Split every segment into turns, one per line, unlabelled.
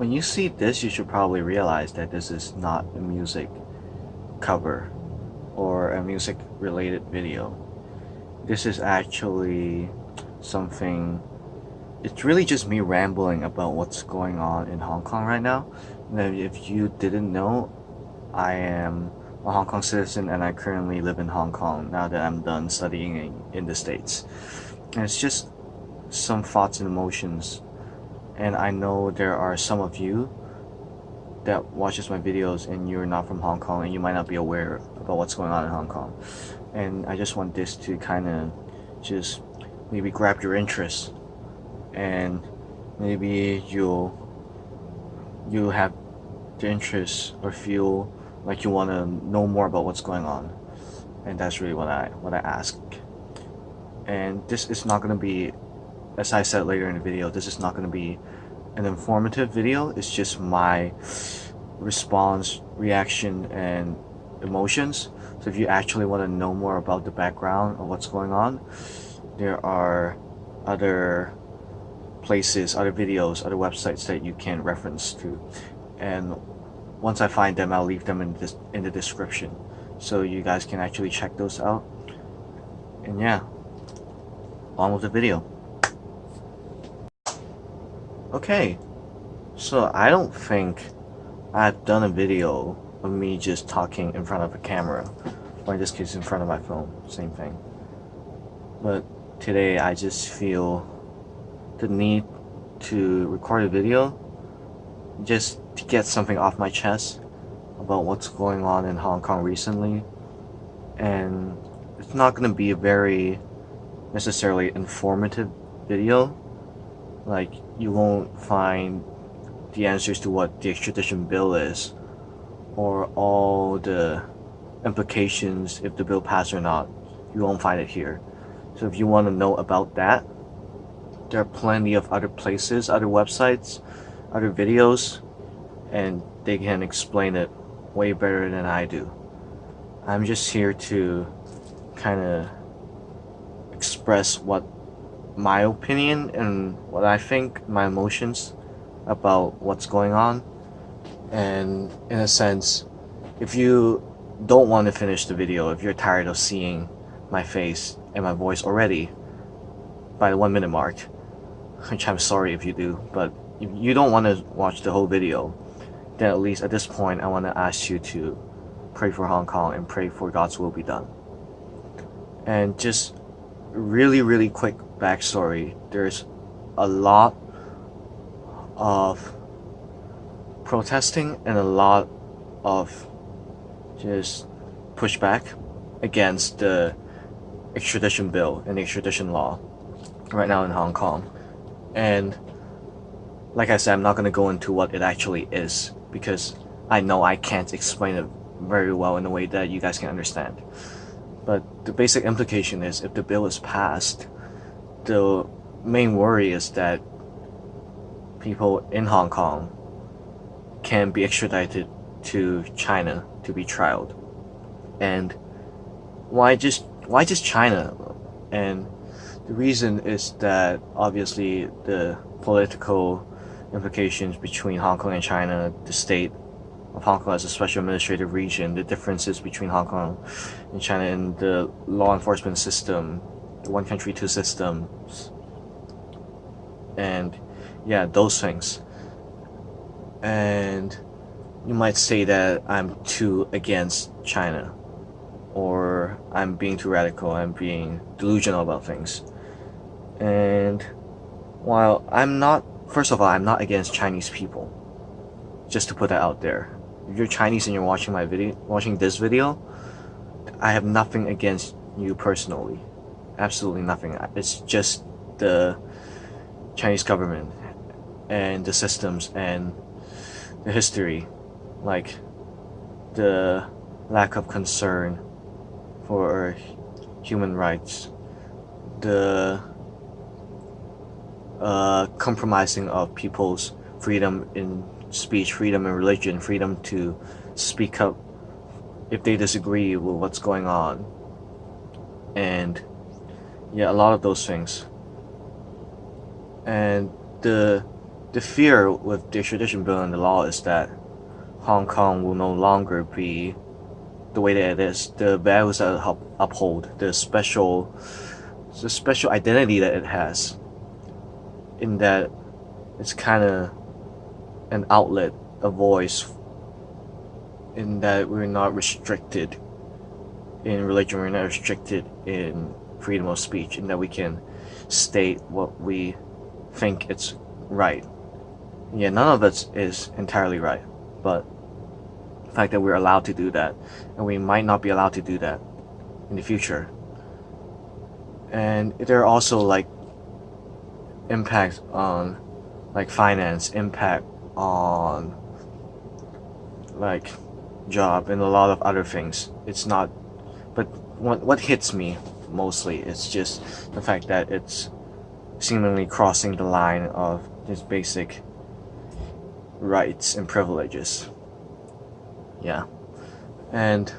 When you see this, you should probably realize that this is not a music cover or a music related video. This is actually something, it's really just me rambling about what's going on in Hong Kong right now. And if you didn't know, I am a Hong Kong citizen and I currently live in Hong Kong now that I'm done studying in the States. And it's just some thoughts and emotions. And I know there are some of you that watches my videos and you're not from Hong Kong and you might not be aware about what's going on in Hong Kong. And I just want this to kind of just maybe grab your interest, and maybe you'll have the interest or feel like you want to know more about what's going on. And that's really what I ask. And this is not going to be, as I said later in the video, this is not going to be an informative video. It's just my response, reaction, and emotions. So if you actually want to know more about the background of what's going on, there are other places, other videos, other websites that you can reference to. And once I find them, I'll leave them in the description, so you guys can actually check those out. And yeah, on with the video. Okay, so I don't think I've done a video of me just talking in front of a camera, or in this case in front of my phone, same thing. But today I just feel the need to record a video just to get something off my chest about what's going on in Hong Kong recently. And it's not going to be a very necessarily informative video. Like, you won't find the answers to what the extradition bill is, or all the implications if the bill passed or not. You won't find it here. So if you want to know about that, there are plenty of other places, other websites, other videos, and they can explain it way better than I do. I'm just here to kind of express what my opinion and what I think, my emotions about what's going on. And in a sense, if you don't want to finish the video, if you're tired of seeing my face and my voice already by the 1 minute mark, which I'm sorry if you do, but if you don't want to watch the whole video, then at least at this point I want to ask you to pray for Hong Kong and pray for God's will be done. And just really quick backstory, there's a lot of protesting and a lot of just pushback against the extradition bill and the extradition law right now in Hong Kong. And like I said, I'm not going to go into what it actually is, because I know I can't explain it very well in a way that you guys can understand. But the basic implication is, if the bill is passed, the main worry is that people in Hong Kong can be extradited to China to be trialed. And why just China? And the reason is that obviously the political implications between Hong Kong and China, the state of Hong Kong as a special administrative region, the differences between Hong Kong and China in the law enforcement system, the one country, two systems, and yeah, those things. And you might say that I'm too against China, or I'm being too radical, I'm being delusional about things. And while first of all, I'm not against Chinese people, just to put that out there. If you're Chinese and you're watching this video, I have nothing against you personally. Absolutely nothing. It's just the Chinese government and the systems and the history, like the lack of concern for human rights, the compromising of people's freedom in speech, freedom in religion, freedom to speak up if they disagree with what's going on, and yeah, a lot of those things. And the the fear with the extradition bill and the law is that Hong Kong will no longer be the way that it is. The values that it uphold, the special identity that it has, in that it's kind of an outlet, a voice, in that we're not restricted in religion, we're not restricted in freedom of speech, in that we can state what we think it's right. Yeah, none of it is entirely right, but the fact that we're allowed to do that, and we might not be allowed to do that in the future. And there are also like impacts on like finance, impact on like job, and a lot of other things. It's not, but what hits me mostly is just the fact that it's seemingly crossing the line of just basic rights and privileges. Yeah. And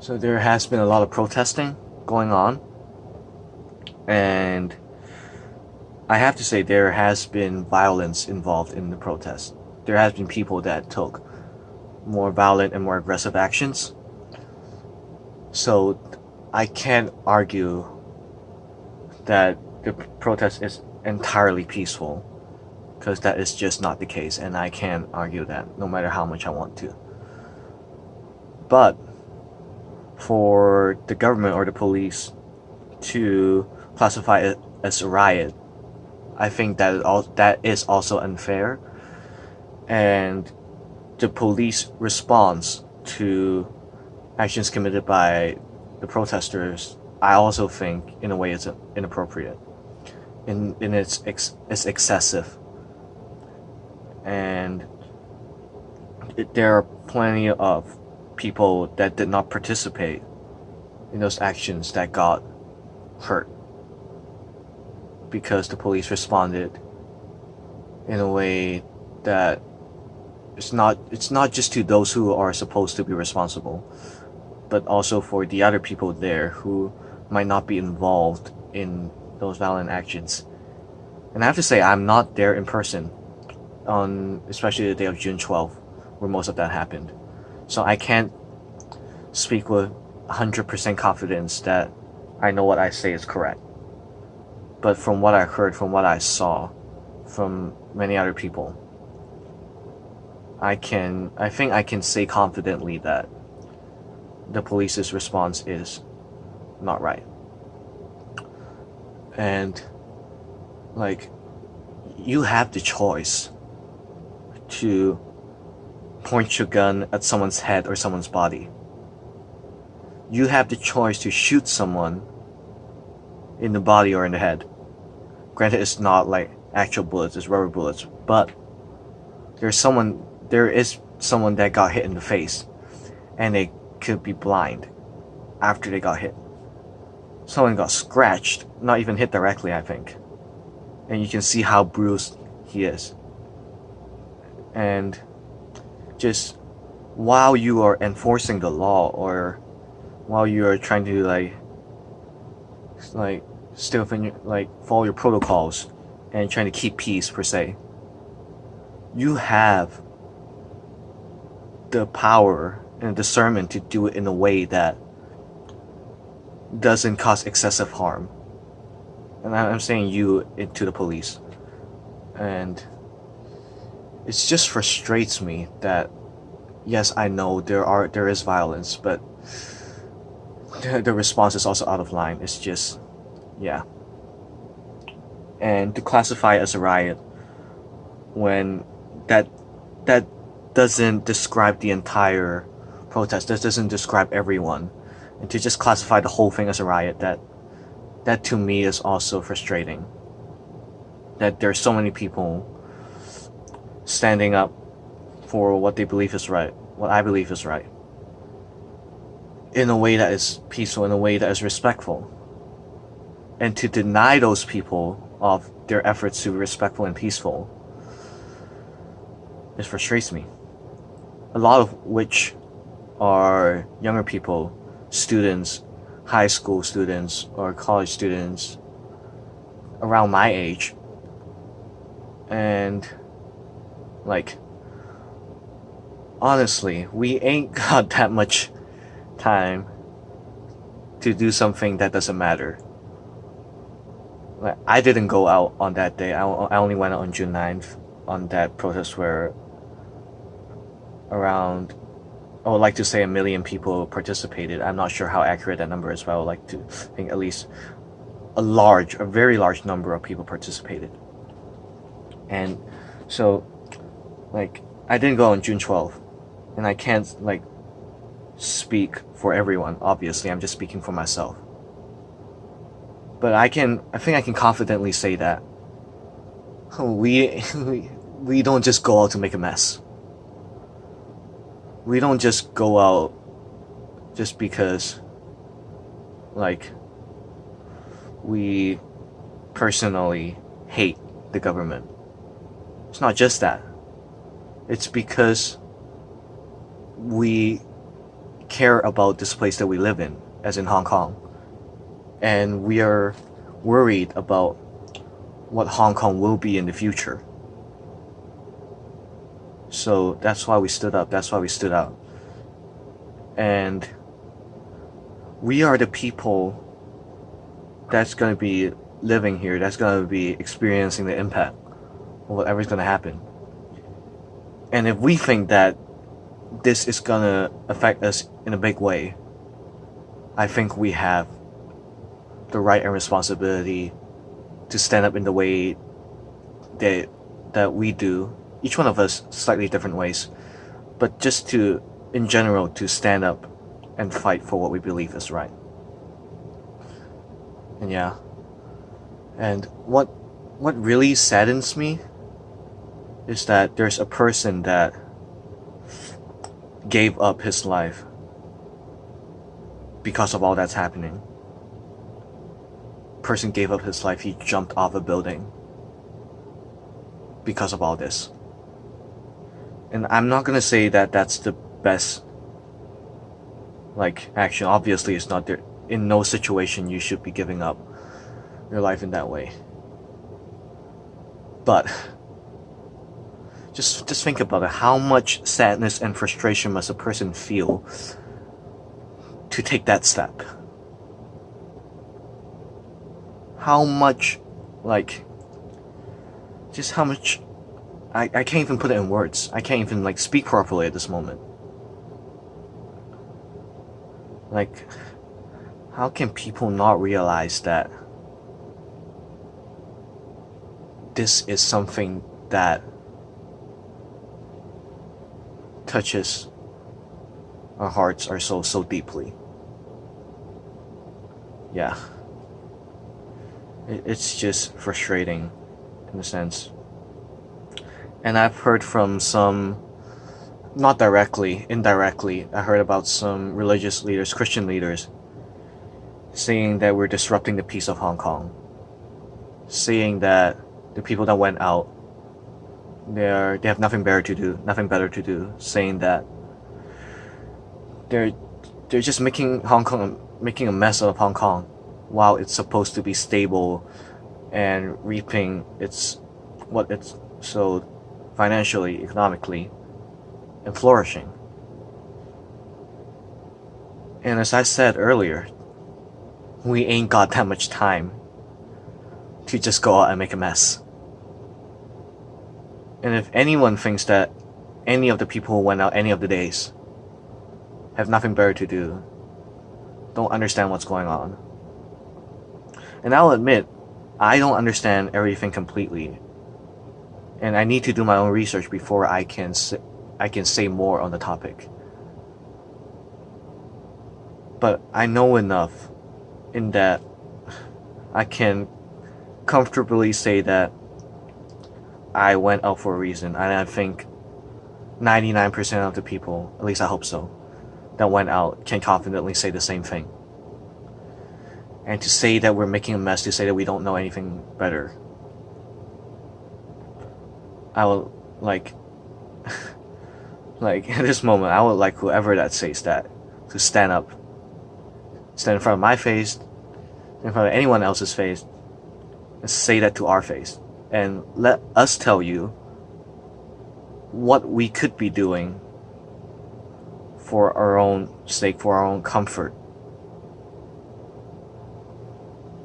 so there has been a lot of protesting going on, and I have to say there has been violence involved in the protest. There has been people that took more violent and more aggressive actions. So I can't argue that the protest is entirely peaceful, because that is just not the case, and I can't argue that no matter how much I want to. But for the government or the police to classify it as a riot, I think that is also unfair, and the police response to actions committed by the protesters, I also think in a way is inappropriate. It's excessive, and there are plenty of people that did not participate in those actions that got hurt because the police responded in a way that it's not just to those who are supposed to be responsible, but also for the other people there who might not be involved in those violent actions. And I have to say, I'm not there in person on especially the day of June 12th, where most of that happened. So I can't speak with 100% confidence that I know what I say is correct. But from what I heard, from what I saw, from many other people, I think I can say confidently that the police's response is not right. And like, you have the choice to point your gun at someone's head or someone's body. You have the choice to shoot someone in the body or in the head. Granted, it's not like actual bullets, it's rubber bullets, but there is someone that got hit in the face, and they could be blind after they got hit. Someone got scratched, not even hit directly, I think, and you can see how bruised he is. And just while you are enforcing the law, or while you are trying to stay within follow your protocols and trying to keep peace per se, you have the power and discernment to do it in a way that doesn't cause excessive harm. And I'm saying you to the police. And it just frustrates me that, yes, I know there is violence, but the response is also out of line. It's just, yeah. And to classify it as a riot when that doesn't describe the entire protest, that doesn't describe everyone, and to just classify the whole thing as a riot, that to me is also frustrating. That there's so many people standing up for what they believe is right, what I believe is right, in a way that is peaceful, in a way that is respectful. And to deny those people of their efforts to be respectful and peaceful, it frustrates me. A lot of which are younger people, students, high school students or college students around my age, And, like, honestly, we ain't got that much time to do something that doesn't matter. Like, I didn't go out on that day. I only went out on June 9th on that protest where around, I would like to say 1 million people participated. I'm not sure how accurate that number is, but I would like to think at least a very large number of people participated. And so, like, I didn't go on June 12th, and I can't, like, speak for everyone. Obviously, I'm just speaking for myself. But I think I can confidently say that we don't just go out to make a mess. We don't just go out just because, like, we personally hate the government. It's not just that. It's because we care about this place that we live in, as in Hong Kong. And we are worried about what Hong Kong will be in the future. So that's why we stood up. That's why we stood out. And we are the people that's going to be living here, that's going to be experiencing the impact of whatever's going to happen. And if we think that this is going to affect us in a big way, I think we have the right and responsibility to stand up in the way that we do. Each one of us slightly different ways, but just to, in general, to stand up and fight for what we believe is right. And yeah. And what really saddens me is that there's a person that gave up his life because of all that's happening. Person gave up his life, he jumped off a building because of all this. And I'm not gonna say that that's the best, like, action. Obviously it's not there. In no situation you should be giving up your life in that way. But just think about it. How much sadness and frustration must a person feel to take that step? How much, like, just how much, I can't even put it in words. I can't even, like, speak properly at this moment. Like, how can people not realize that this is something that touches our hearts, our souls so deeply? Yeah. It's just frustrating in a sense. And I've heard from some, not directly, indirectly, I heard about some religious leaders, Christian leaders, saying that we're disrupting the peace of Hong Kong. Saying that the people that went out, they have nothing better to do. Saying that they're just making a mess of Hong Kong, while it's supposed to be stable and reaping what it's sowed financially, economically, and flourishing. And as I said earlier, we ain't got that much time to just go out and make a mess. And if anyone thinks that any of the people who went out any of the days have nothing better to do, don't understand what's going on. And I'll admit, I don't understand everything completely, and I need to do my own research before I can say more on the topic. But I know enough in that I can comfortably say that I went out for a reason, and I think 99% of the people, at least I hope so, that went out can confidently say the same thing. And to say that we're making a mess, to say that we don't know anything better, I will, like, at this moment, I would like whoever that says that to stand up, stand in front of my face, in front of anyone else's face, and say that to our face, and let us tell you what we could be doing for our own sake, for our own comfort,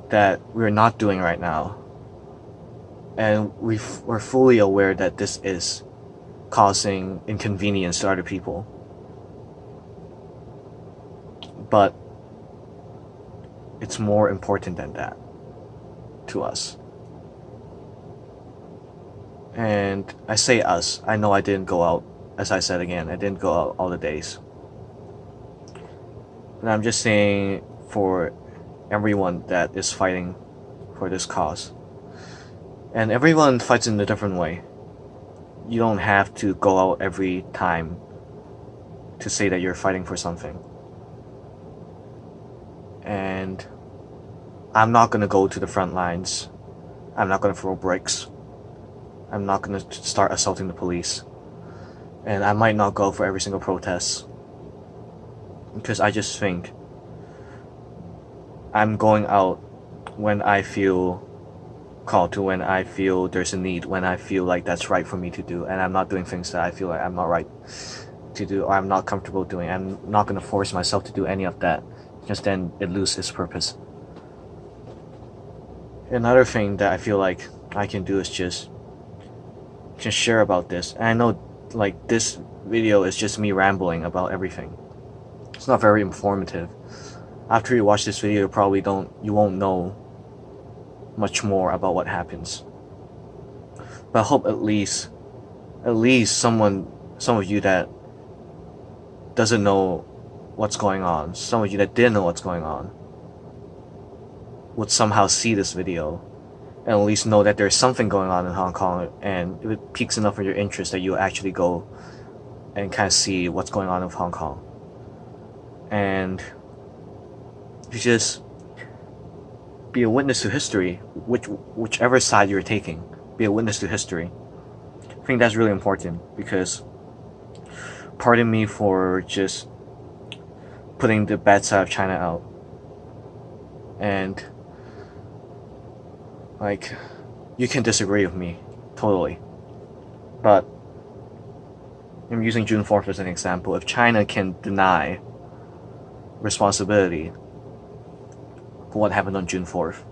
that we're not doing right now. And we're fully aware that this is causing inconvenience to other people. But it's more important than that to us. And I say us, I know I didn't go out, as I said again, I didn't go out all the days. And I'm just saying for everyone that is fighting for this cause. And everyone fights in a different way. You don't have to go out every time to say that you're fighting for something. And I'm not gonna go to the front lines. I'm not gonna throw bricks. I'm not gonna start assaulting the police. And I might not go for every single protest. Because I just think I'm going out when I feel called to, when I feel there's a need, when I feel like that's right for me to do, and I'm not doing things that I feel like I'm not right to do, or I'm not comfortable doing. I'm not going to force myself to do any of that, because then it loses its purpose. Another thing that I feel like I can do is just share about this. And I know like this video is just me rambling about everything. It's not very informative. After you watch this video, you won't know much more about what happens. But I hope at least some of you that doesn't know what's going on, some of you that didn't know what's going on, would somehow see this video and at least know that there's something going on in Hong Kong, and if it piques enough of your interest that you actually go and kind of see what's going on in Hong Kong. And you just be a witness to history, whichever side you're taking, be a witness to history. I think that's really important, because pardon me for just putting the bad side of China out, and like, you can disagree with me totally, but I'm using June 4th as an example. If China can deny responsibility for what happened on June 4th,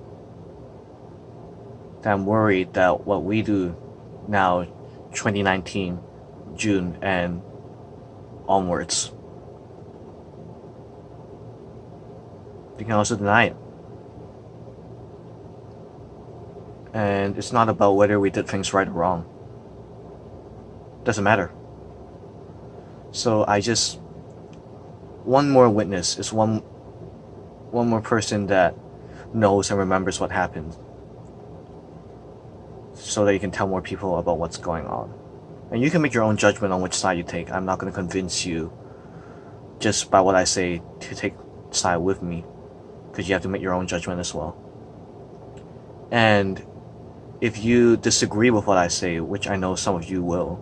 then I'm worried that what we do now, 2019, June and onwards, you can also deny it. And it's not about whether we did things right or wrong. Doesn't matter. So I just, one more witness is one more person that knows and remembers what happened, so that you can tell more people about what's going on. And you can make your own judgment on which side you take. I'm not going to convince you just by what I say to take side with me, because you have to make your own judgment as well. And if you disagree with what I say, which I know some of you will,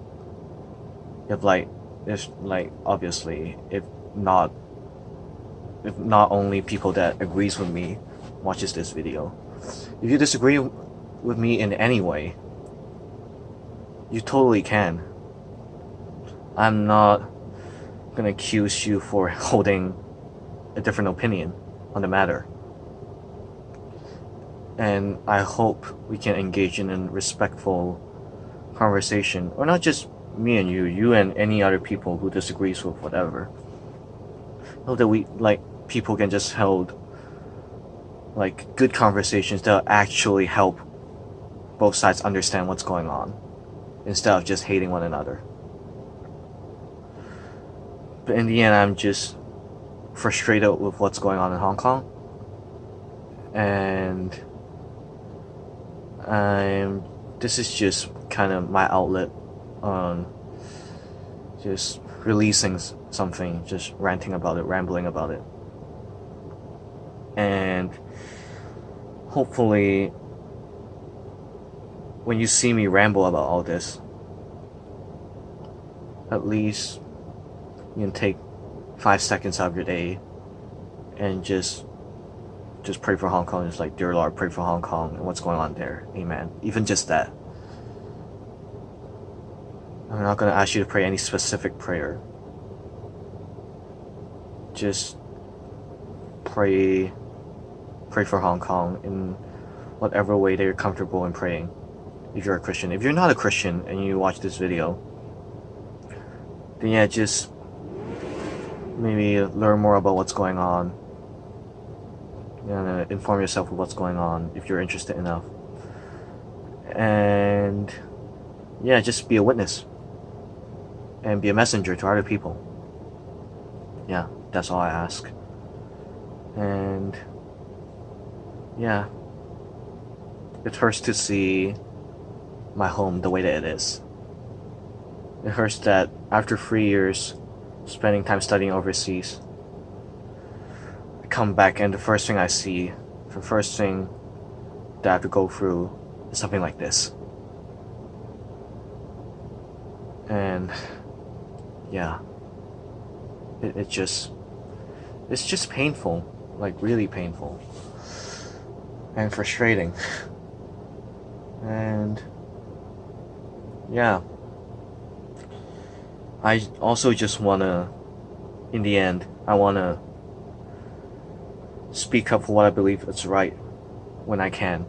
obviously, if not only people that agrees with me watches this video, if you disagree with me in any way, you totally can. I'm not gonna accuse you for holding a different opinion on the matter. And I hope we can engage in a respectful conversation, or not just me and you and any other people who disagrees with whatever. Hope that people can just hold good conversations that actually help both sides understand what's going on, instead of just hating one another. But in the end, I'm just frustrated with what's going on in Hong Kong, and this is just kind of my outlet on just releasing something, just ranting about it, rambling about it. And hopefully when you see me ramble about all this, at least you can take 5 seconds out of your day and just pray for Hong Kong. Just like, dear Lord, pray for Hong Kong and what's going on there. Amen. Even just that. I'm not gonna ask you to pray any specific prayer. Just pray for Hong Kong in whatever way that you're comfortable in praying. If you're a Christian. If you're not a Christian and you watch this video, then yeah, just maybe learn more about what's going on. And inform yourself of what's going on if you're interested enough. And yeah, just be a witness. And be a messenger to other people. Yeah, that's all I ask. And yeah, it hurts to see my home the way that it is. It hurts that after 3 years spending time studying overseas, I come back and the first thing I see, the first thing that I have to go through is something like this. And yeah, it's just painful, like really painful and frustrating. And yeah, I also just wanna, in the end, I wanna speak up for what I believe is right when I can.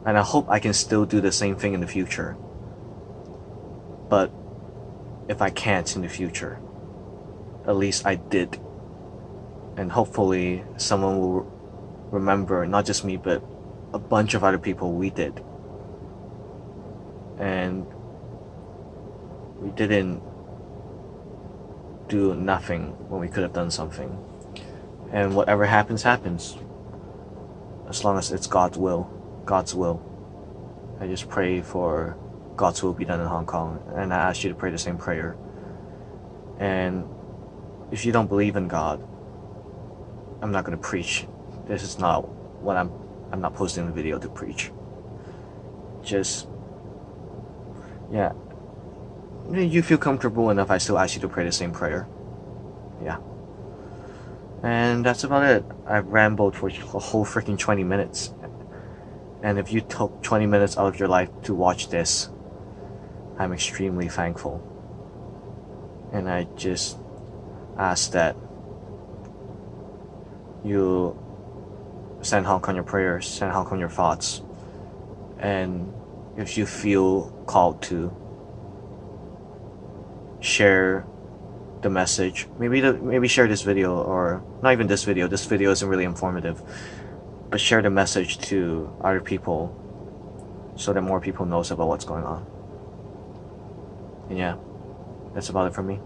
And I hope I can still do the same thing in the future. But if I can't in the future, at least I did. And hopefully someone will remember, not just me, but a bunch of other people we did. And we didn't do nothing when we could have done something. And whatever happens, happens. As long as it's God's will. God's will. I just pray for God's will be done in Hong Kong. And I ask you to pray the same prayer. And if you don't believe in God, I'm not going to preach. This is not what I'm not posting the video to preach. Just, yeah. You feel comfortable enough, I still ask you to pray the same prayer. Yeah. And that's about it. I've rambled for a whole freaking 20 minutes. And if you took 20 minutes out of your life to watch this, I'm extremely thankful. And I just ask that you send Hong Kong your prayers, send Hong Kong your thoughts. And if you feel called to share the message, maybe share this video, or not even this video. This video isn't really informative, but share the message to other people so that more people knows about what's going on. And yeah, that's about it for me.